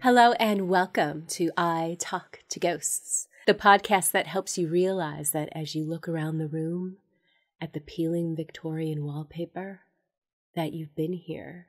Hello and welcome to I Talk to Ghosts, the podcast that helps you realize that as you look around the room at the peeling Victorian wallpaper, that you've been here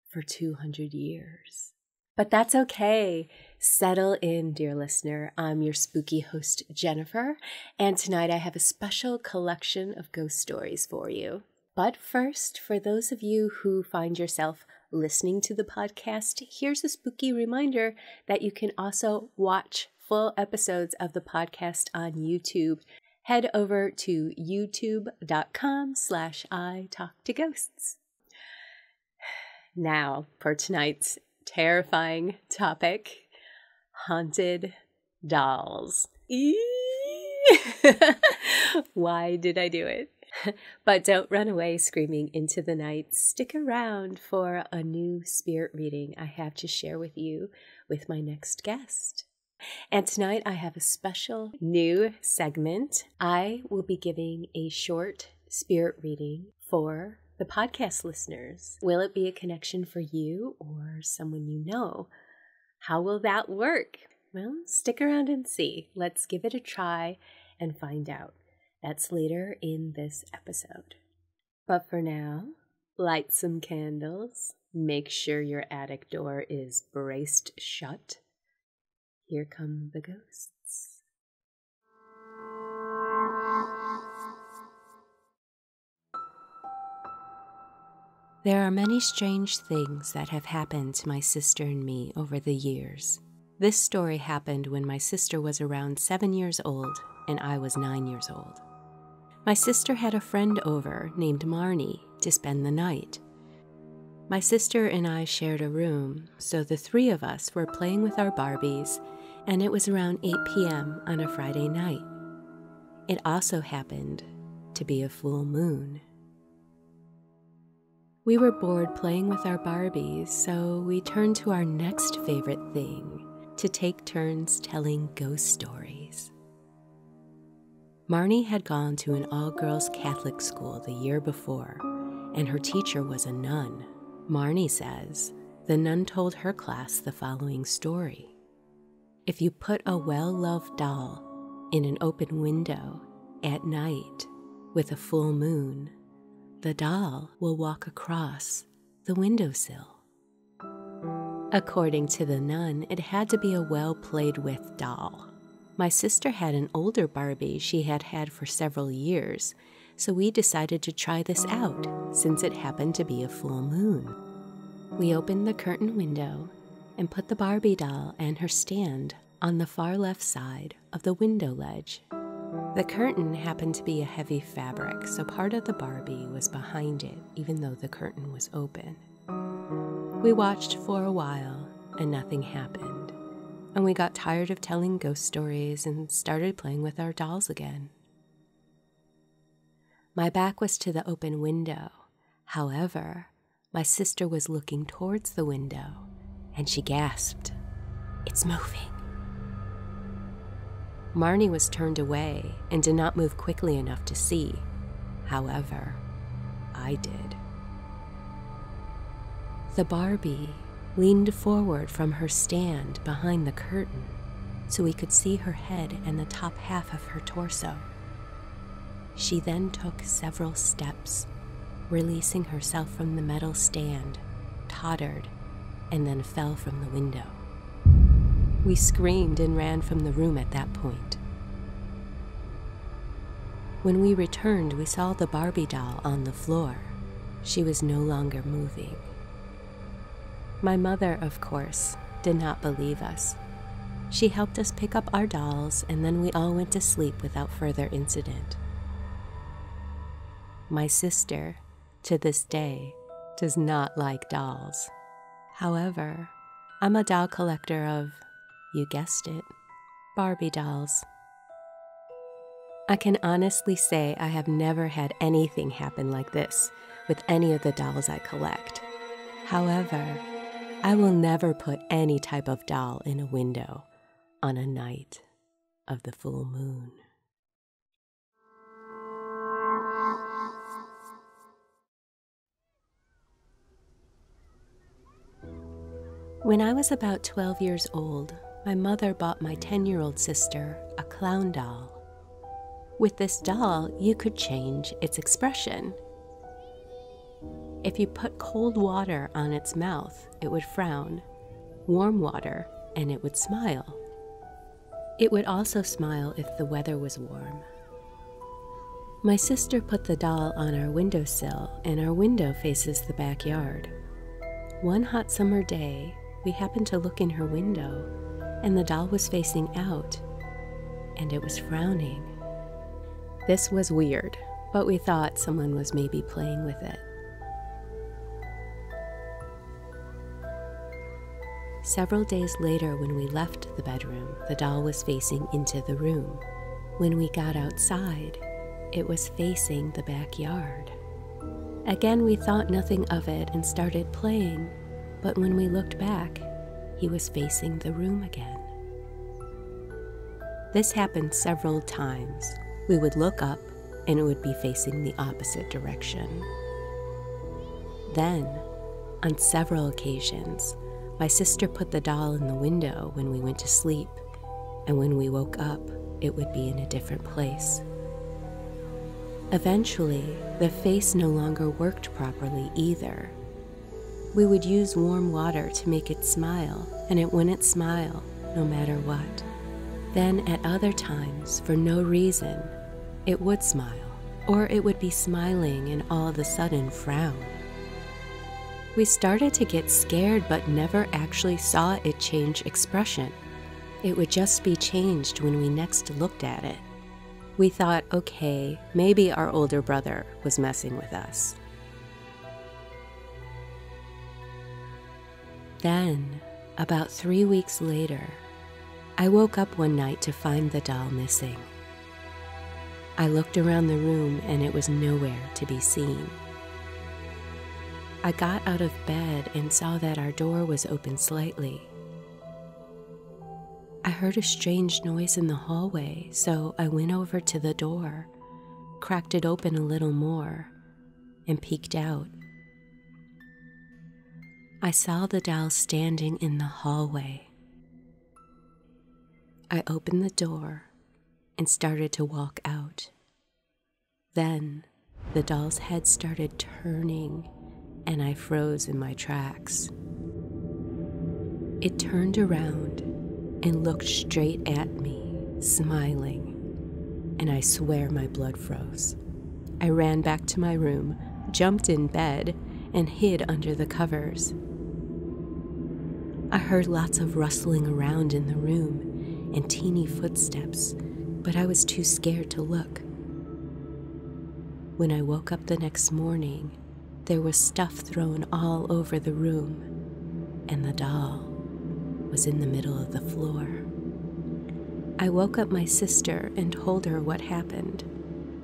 for 200 years. But that's okay. Settle in, dear listener. I'm your spooky host, Jennifer, and tonight I have a special collection of ghost stories for you. But first, for those of you who find yourself listening to the podcast, here's a spooky reminder that you can also watch full episodes of the podcast on YouTube. Head over to youtube.com/italktoghosts. Now, for tonight's terrifying topic, haunted dolls. Why did I do it? But don't run away screaming into the night. Stick around for a new spirit reading I have to share with you with my next guest. And tonight I have a special new segment. I will be giving a short spirit reading for the podcast listeners. Will it be a connection for you or someone you know? How will that work? Well, stick around and see. Let's give it a try and find out. That's later in this episode. But for now, light some candles. Make sure your attic door is braced shut. Here come the ghosts. There are many strange things that have happened to my sister and me over the years. This story happened when my sister was around 7 years old and I was 9 years old. My sister had a friend over named Marnie to spend the night. My sister and I shared a room, so the three of us were playing with our Barbies, and it was around 8 p.m. on a Friday night. It also happened to be a full moon. We were bored playing with our Barbies, so we turned to our next favorite thing, to take turns telling ghost stories. Marnie had gone to an all-girls Catholic school the year before, and her teacher was a nun. Marnie says the nun told her class the following story. If you put a well-loved doll in an open window at night with a full moon, the doll will walk across the windowsill. According to the nun, it had to be a well-played-with doll. My sister had an older Barbie she had had for several years, so we decided to try this out since it happened to be a full moon. We opened the curtain window and put the Barbie doll and her stand on the far left side of the window ledge. The curtain happened to be a heavy fabric, so part of the Barbie was behind it, even though the curtain was open. We watched for a while and nothing happened. And we got tired of telling ghost stories and started playing with our dolls again. My back was to the open window. However, my sister was looking towards the window, and she gasped, "It's moving." Marnie was turned away and did not move quickly enough to see. However, I did. The Barbie leaned forward from her stand behind the curtain so we could see her head and the top half of her torso. She then took several steps, releasing herself from the metal stand, tottered, and then fell from the window. We screamed and ran from the room at that point. When we returned, we saw the Barbie doll on the floor. She was no longer moving. My mother, of course, did not believe us. She helped us pick up our dolls, and then we all went to sleep without further incident. My sister, to this day, does not like dolls. However, I'm a doll collector of, you guessed it, Barbie dolls. I can honestly say I have never had anything happen like this with any of the dolls I collect. However, I will never put any type of doll in a window on a night of the full moon. When I was about 12 years old, my mother bought my 10-year-old sister a clown doll. With this doll, you could change its expression. If you put cold water on its mouth, it would frown, warm water, and it would smile. It would also smile if the weather was warm. My sister put the doll on our windowsill, and our window faces the backyard. One hot summer day, we happened to look in her window, and the doll was facing out, and it was frowning. This was weird, but we thought someone was maybe playing with it. Several days later, when we left the bedroom, the doll was facing into the room. When we got outside, it was facing the backyard. Again, we thought nothing of it and started playing, but when we looked back, he was facing the room again. This happened several times. We would look up, and it would be facing the opposite direction. Then, on several occasions, my sister put the doll in the window when we went to sleep, and when we woke up, it would be in a different place. Eventually, the face no longer worked properly either. We would use warm water to make it smile, and it wouldn't smile no matter what. Then at other times, for no reason, it would smile, or it would be smiling and all of a sudden frown. We started to get scared but never actually saw it change expression. It would just be changed when we next looked at it. We thought, okay, maybe our older brother was messing with us. Then, about 3 weeks later, I woke up one night to find the doll missing. I looked around the room and it was nowhere to be seen. I got out of bed and saw that our door was open slightly. I heard a strange noise in the hallway, so I went over to the door, cracked it open a little more, and peeked out. I saw the doll standing in the hallway. I opened the door and started to walk out. Then the doll's head started turning, and I froze in my tracks. It turned around and looked straight at me, smiling, and I swear my blood froze. I ran back to my room, jumped in bed, and hid under the covers. I heard lots of rustling around in the room and teeny footsteps, but I was too scared to look. When I woke up the next morning, there was stuff thrown all over the room, and the doll was in the middle of the floor. I woke up my sister and told her what happened.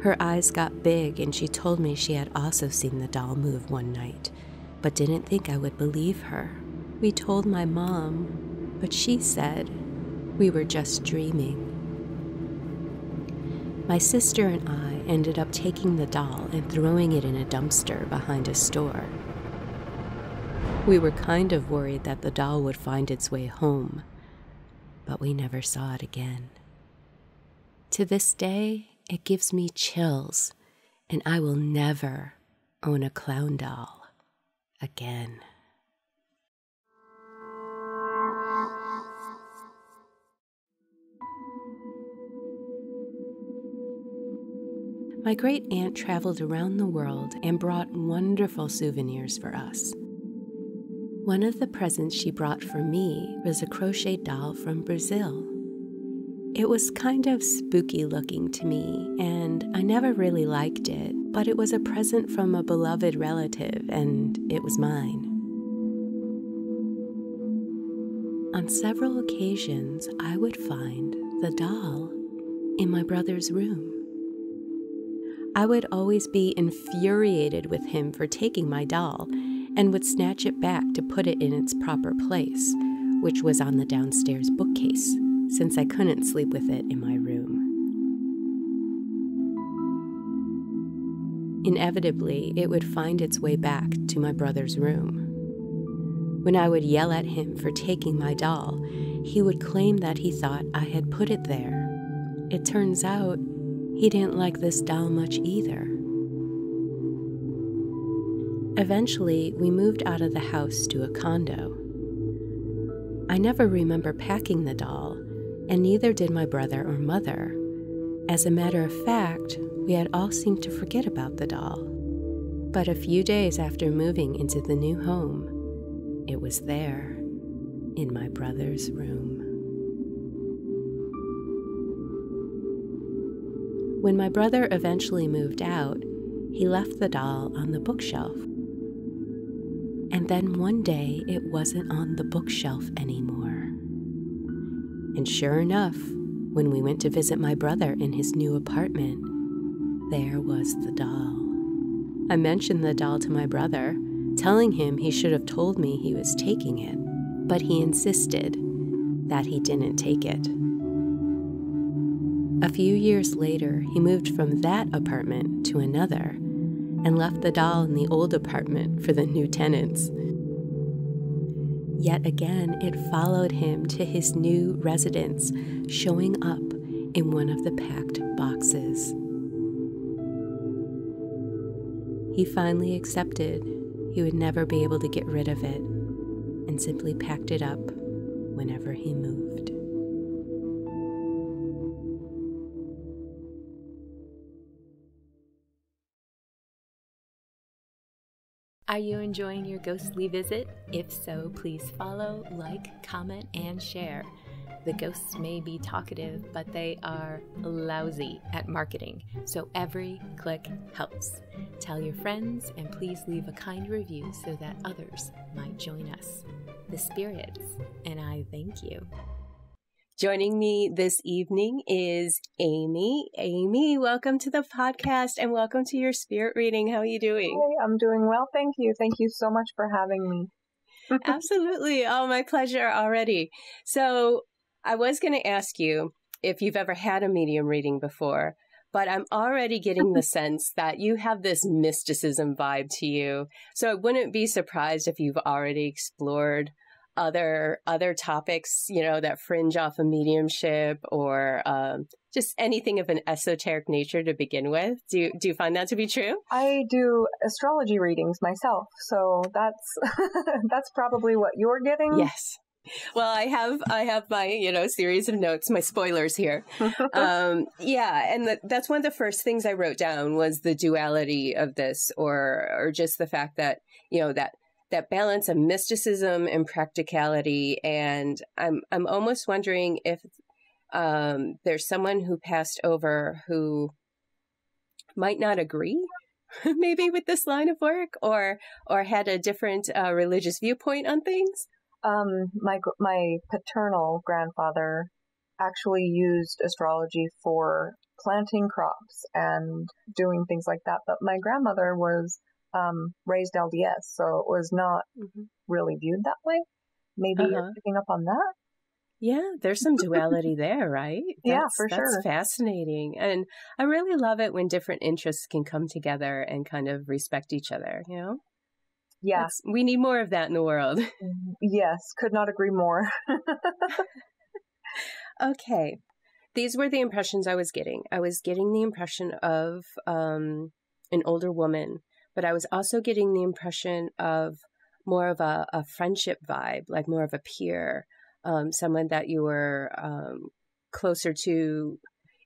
Her eyes got big and she told me she had also seen the doll move one night, but didn't think I would believe her. We told my mom, but she said we were just dreaming. My sister and I ended up taking the doll and throwing it in a dumpster behind a store. We were kind of worried that the doll would find its way home, but we never saw it again. To this day, it gives me chills, and I will never own a clown doll again. My great aunt traveled around the world and brought wonderful souvenirs for us. One of the presents she brought for me was a crochet doll from Brazil. It was kind of spooky looking to me, and I never really liked it, but it was a present from a beloved relative, and it was mine. On several occasions, I would find the doll in my brother's room. I would always be infuriated with him for taking my doll and would snatch it back to put it in its proper place, which was on the downstairs bookcase, since I couldn't sleep with it in my room. Inevitably, it would find its way back to my brother's room. When I would yell at him for taking my doll, he would claim that he thought I had put it there. It turns out he didn't like this doll much either. Eventually, we moved out of the house to a condo. I never remember packing the doll, and neither did my brother or mother. As a matter of fact, we had all seemed to forget about the doll. But a few days after moving into the new home, it was there, in my brother's room. When my brother eventually moved out, he left the doll on the bookshelf. And then one day, it wasn't on the bookshelf anymore. And sure enough, when we went to visit my brother in his new apartment, there was the doll. I mentioned the doll to my brother, telling him he should have told me he was taking it, but he insisted that he didn't take it. A few years later, he moved from that apartment to another and left the doll in the old apartment for the new tenants. Yet again, it followed him to his new residence, showing up in one of the packed boxes. He finally accepted he would never be able to get rid of it and simply packed it up whenever he moved. Are you enjoying your ghostly visit? If so, please follow, like, comment, and share. The ghosts may be talkative, but they are lousy at marketing, so every click helps. Tell your friends, and please leave a kind review so that others might join us. The spirits, and I thank you. Joining me this evening is Amie. Amie, welcome to the podcast and welcome to your spirit reading. How are you doing? Hey, I'm doing well, thank you. Thank you so much for having me. Absolutely. Oh, my pleasure already. So I was going to ask you if you've ever had a medium reading before, but I'm already getting the sense that you have this mysticism vibe to you. So I wouldn't be surprised if you've already explored other topics, that fringe off of mediumship or just anything of an esoteric nature to begin with. Do you find that to be true? I do astrology readings myself, so that's that's probably what you're getting. Yes. Well, I have my, series of notes, my spoilers here. Yeah. And that's one of the first things I wrote down was the duality of this or just the fact that, that balance of mysticism and practicality. And I'm almost wondering if there's someone who passed over who might not agree maybe with this line of work or had a different religious viewpoint on things. My paternal grandfather actually used astrology for planting crops and doing things like that. But my grandmother was raised LDS, so it was not really viewed that way. Maybe you're picking up on that? Yeah, there's some duality there, right? For sure. That's fascinating. And I really love it when different interests can come together and kind of respect each other, Yeah. We need more of that in the world. Yes, could not agree more. Okay. These were the impressions I was getting. I was getting the impression of an older woman, but I was also getting the impression of more of a friendship vibe, like more of a peer, someone that you were closer to.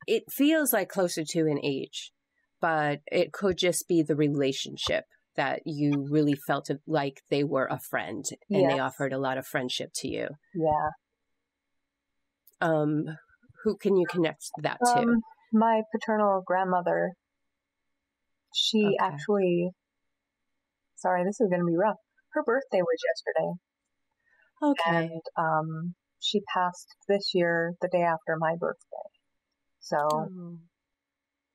It feels like closer to in age, but it could just be the relationship that you really felt like they were a friend and they offered a lot of friendship to you. Yeah. Who can you connect that to? My paternal grandmother. She actually, sorry, this is going to be rough. Her birthday was yesterday. Okay. And she passed this year, the day after my birthday. So,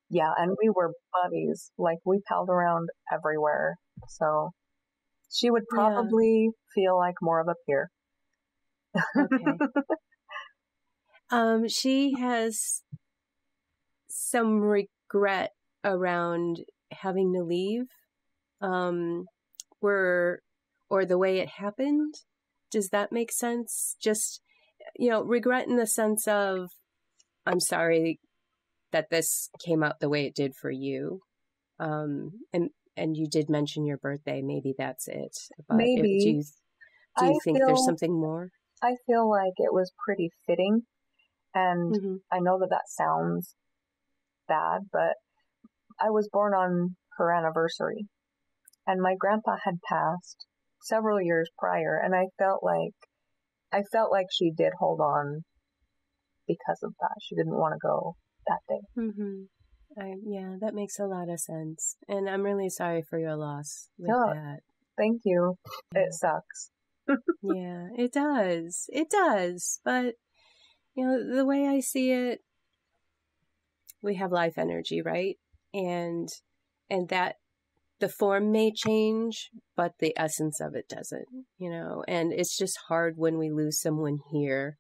yeah, and we were buddies. Like, we palled around everywhere. So, she would probably feel like more of a peer. Okay. She has some regret around having to leave, or the way it happened. Does that make sense? Just, regret in the sense of, I'm sorry that this came out the way it did for you. And you did mention your birthday. Maybe that's it. But Maybe. do you think there's something more? I feel like it was pretty fitting. And I know that sounds bad, but I was born on her anniversary. And my grandpa had passed several years prior, and I felt like she did hold on because of that. She didn't want to go that day. Yeah, that makes a lot of sense. And I'm really sorry for your loss with that. Thank you. It sucks. Yeah, it does. It does. But, the way I see it, we have life energy, right? And that the form may change, but the essence of it doesn't, and it's just hard when we lose someone here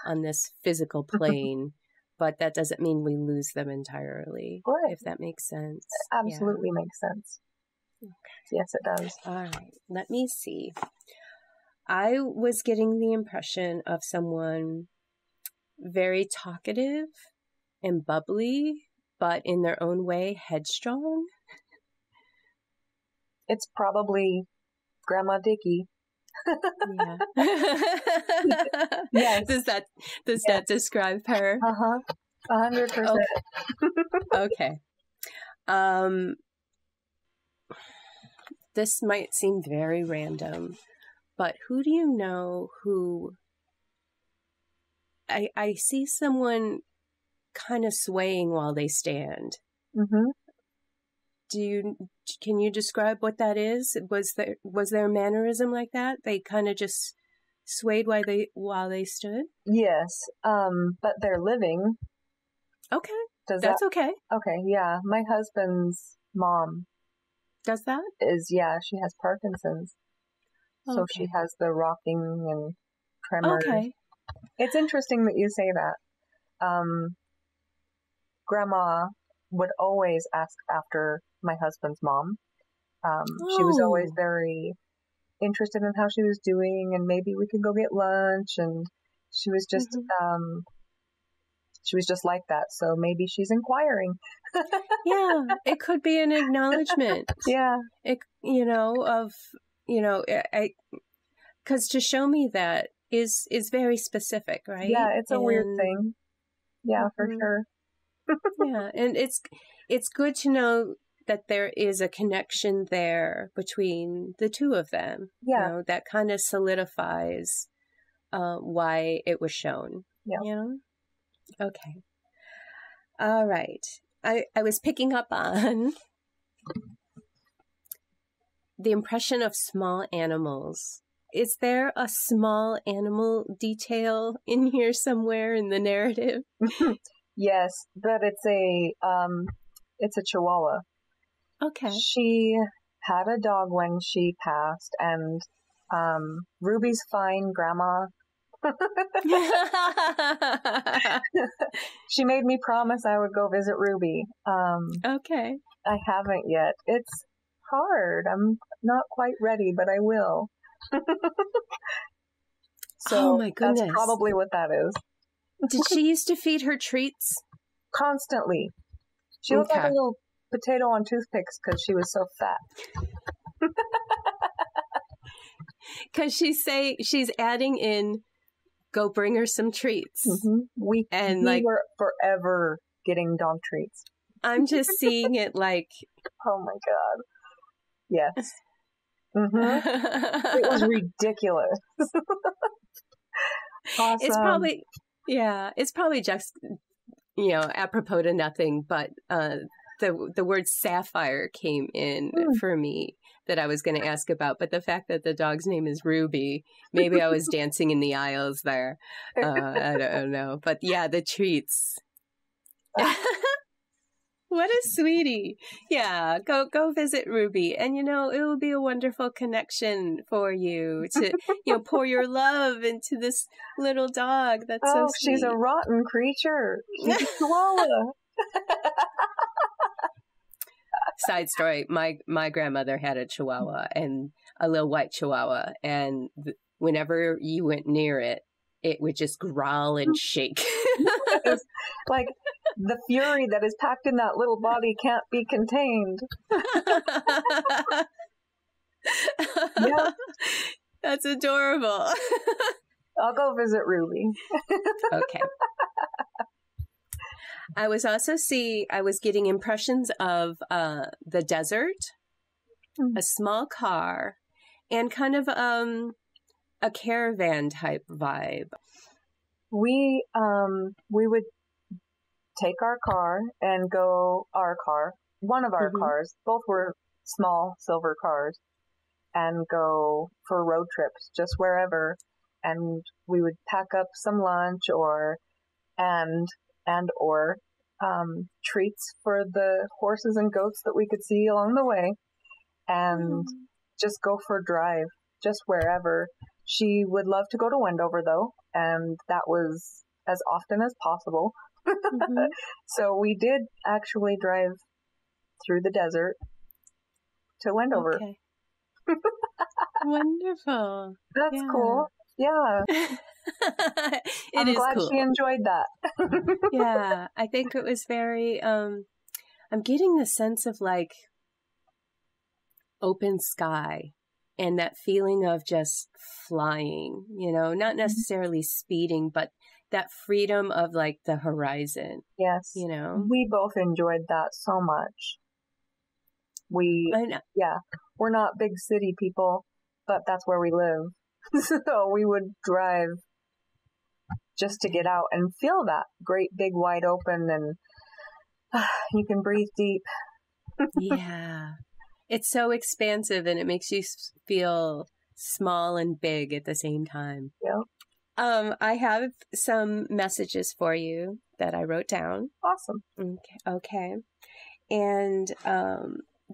on this physical plane, but that doesn't mean we lose them entirely, right. If that makes sense. It absolutely makes sense. Okay. Yes, it does. All right. Let me see. I was getting the impression of someone very talkative and bubbly, but in their own way, headstrong. It's probably Grandma Dickie. Yeah. Yes. Does that describe her? 100%. Okay. This might seem very random, but who do you know who I see someone kind of swaying while they stand. Can you describe what that is? Was there a mannerism like that? They kind of just swayed while they stood? Yes. But they're living. Okay. That's okay. Okay, yeah. My husband's mom does that? She has Parkinson's. So she has the rocking and tremors. Okay. It's interesting that you say that. Grandma would always ask after my husband's mom. She was always very interested in how she was doing, and maybe we could go get lunch, and she was just like that. So maybe she's inquiring. Yeah, it could be an acknowledgement. Yeah. Because to show me that is very specific, right? Yeah, it's a weird thing. Yeah, for sure. Yeah, and it's good to know that there is a connection there between the two of them. Yeah. That kind of solidifies why it was shown. Yeah. Okay. All right. I was picking up on the impression of small animals. Is there a small animal detail in here somewhere in the narrative? Yes, but it's a Chihuahua. Okay. She had a dog when she passed, and Ruby's fine, Grandma. She made me promise I would go visit Ruby. Okay. I haven't yet. It's hard. I'm not quite ready, but I will. So oh my goodness. That's probably what that is. Did she used to feed her treats? Constantly. She looked like a little potato on toothpicks because she was so fat. Because she's adding in, go bring her some treats. We were forever getting dog treats. I'm just seeing it like... Oh my God. Yes. It was ridiculous. Awesome. It's probably just, apropos to nothing, but the word sapphire came in for me that I was going to ask about. But the fact that the dog's name is Ruby, maybe I was dancing in the aisles there. I don't know. But yeah, the treats. What a sweetie. Yeah, go visit Ruby. And, it will be a wonderful connection for you to, pour your love into this little dog. That's so sweet. She's a rotten creature. She's a chihuahua. Side story, my grandmother had a chihuahua, and a little white chihuahua, and whenever you went near it, it would just growl and shake. It's like the fury that is packed in that little body can't be contained. Yep. That's adorable. I'll go visit Ruby. Okay. I was getting impressions of the desert, a small car, and kind of a caravan type vibe. We would take our car and one of our cars, both were small silver cars, and go for road trips just wherever. And we would pack up some lunch or treats for the horses and goats that we could see along the way, and just go for a drive just wherever. She would love to go to Wendover though, and that was as often as possible. So we did actually drive through the desert to Wendover. Okay. Wonderful. That's cool. Yeah. I'm glad cool. she enjoyed that. Yeah, I think it was very, I'm getting the sense of like open sky and that feeling of just flying, not necessarily speeding, but that freedom of like the horizon. Yes. We both enjoyed that so much. We're not big city people, but that's where we live. So we would drive just to get out and feel that great big wide open, and you can breathe deep. Yeah. It's so expansive and it makes you feel small and big at the same time. Yeah. I have some messages for you that I wrote down. Awesome. Okay. And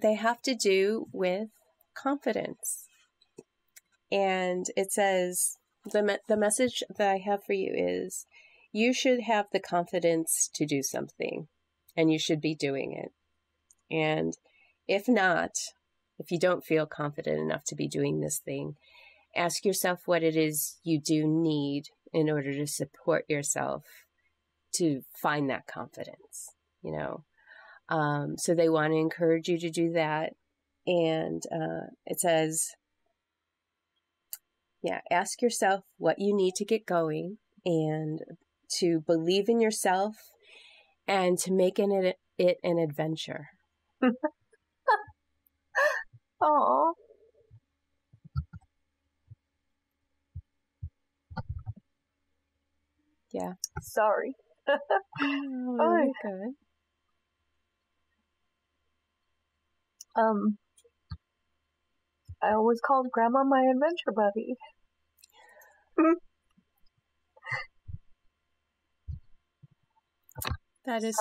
they have to do with confidence. And it says, the message that I have for you is, you should have the confidence to do something, and you should be doing it. And if not, if you don't feel confident enough to be doing this thing, ask yourself what it is you do need in order to support yourself to find that confidence, So they want to encourage you to do that. And it says, ask yourself what you need to get going, and to believe in yourself, and to make it an adventure. Aww. Yeah. Sorry. Oh, good. I always called Grandma my adventure buddy. That is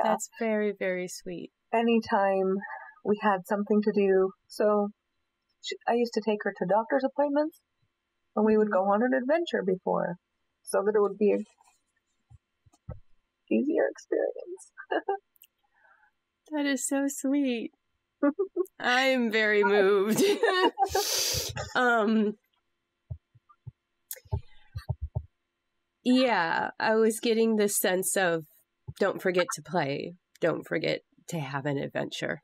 that's very, very sweet. Anytime we had something to do, I used to take her to doctor's appointments, and we would go on an adventure before, so that it would be an easier experience. That is so sweet. I'm very moved. I was getting this sense of, don't forget to play. Don't forget to have an adventure.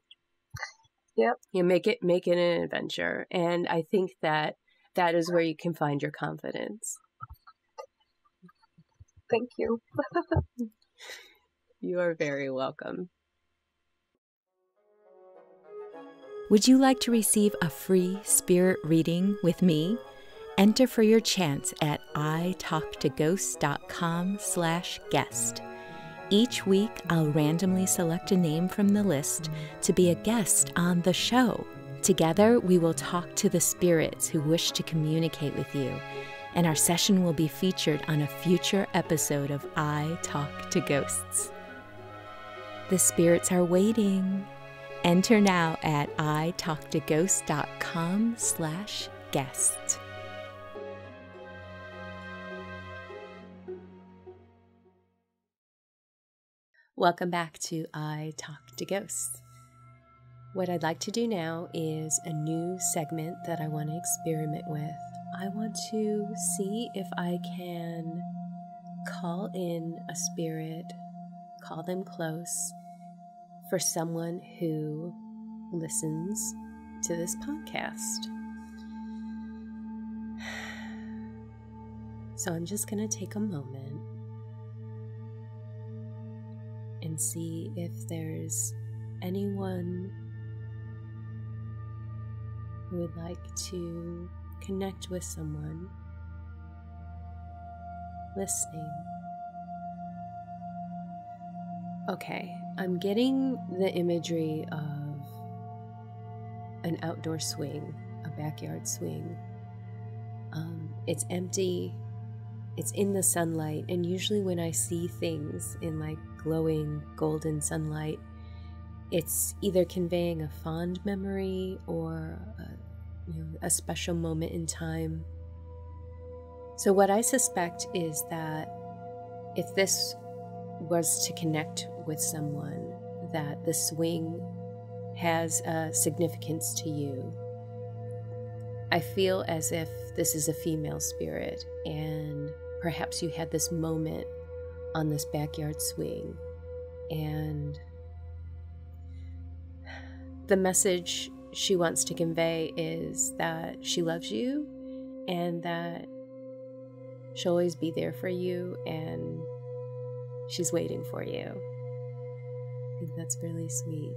Yep. Make it an adventure. And I think that is where you can find your confidence. Thank you. You are very welcome. Would you like to receive a free spirit reading with me? Enter for your chance at italktoghosts.com/guest. Each week, I'll randomly select a name from the list to be a guest on the show. Together, we will talk to the spirits who wish to communicate with you, and our session will be featured on a future episode of I Talk to Ghosts. The spirits are waiting. Enter now at italktoghosts.com/guest. Welcome back to I Talk to Ghosts. What I'd like to do now is a new segment that I want to experiment with. I want to see if I can call in a spirit, call them close, for someone who listens to this podcast. So I'm just going to take a moment and see if there's anyone who would like to connect with someone listening. Okay, I'm getting the imagery of an outdoor swing, a backyard swing. It's empty, it's in the sunlight, and usually when I see things in like glowing golden sunlight, it's either conveying a fond memory or a special moment in time. So what I suspect is that if this was to connect with someone, that the swing has a significance to you. I feel as if this is a female spirit, and perhaps you had this moment on this backyard swing, and the message she wants to convey is that she loves you and that she'll always be there for you and she's waiting for you. I think that's really sweet.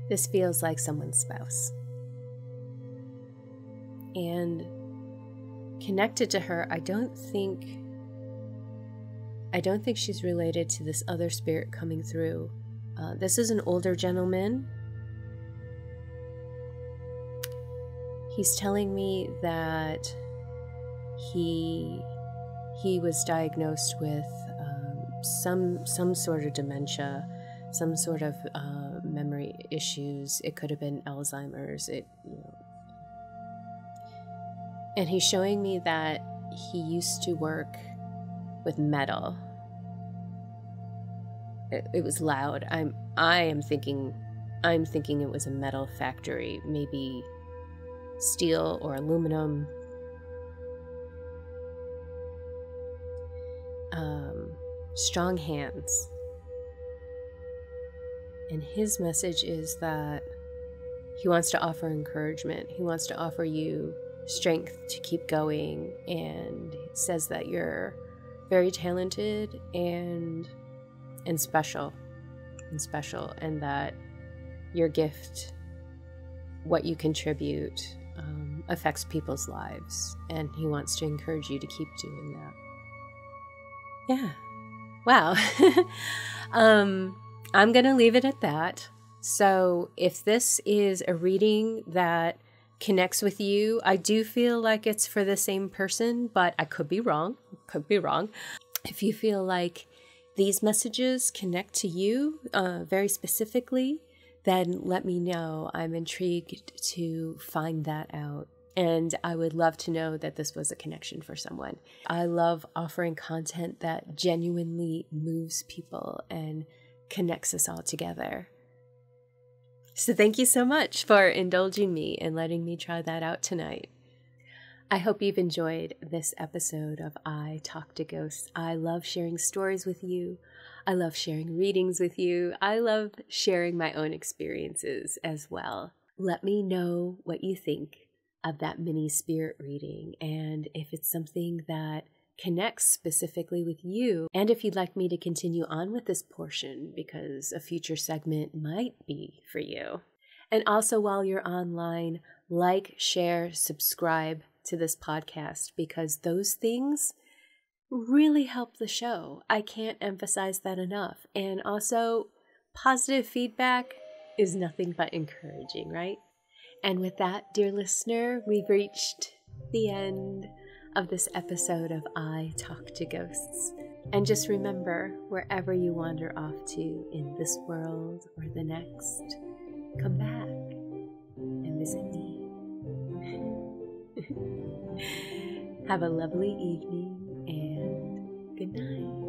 This feels like someone's spouse. And connected to her, I don't think she's related to this other spirit coming through. This is an older gentleman. He's telling me that he was diagnosed with some sort of dementia, some sort of memory issues. It could have been Alzheimer's. And he's showing me that he used to work with metal. It was loud. I'm thinking it was a metal factory, maybe steel or aluminum. Strong hands. And his message is that he wants to offer encouragement. He wants to offer you strength to keep going, and says that you're very talented and special, and that your gift, what you contribute, affects people's lives, and he wants to encourage you to keep doing that. Yeah. Wow. I'm going to leave it at that. So if this is a reading that connects with you, I do feel like it's for the same person, but I could be wrong. If you feel like these messages connect to you very specifically, then let me know. I'm intrigued to find that out. And I would love to know that this was a connection for someone. I love offering content that genuinely moves people and connects us all together. So thank you so much for indulging me and letting me try that out tonight. I hope you've enjoyed this episode of I Talk to Ghosts. I love sharing stories with you. I love sharing readings with you. I love sharing my own experiences as well. Let me know what you think of that mini spirit reading, and if it's something that connects specifically with you, and if you'd like me to continue on with this portion because a future segment might be for you. And also, while you're online, like, share, subscribe to this podcast, because those things really help the show. I can't emphasize that enough. And also, positive feedback is nothing but encouraging, right? And with that, dear listener, we've reached the end of this episode of I Talk to Ghosts. And just remember, wherever you wander off to in this world or the next, come back and visit me. Have a lovely evening and good night.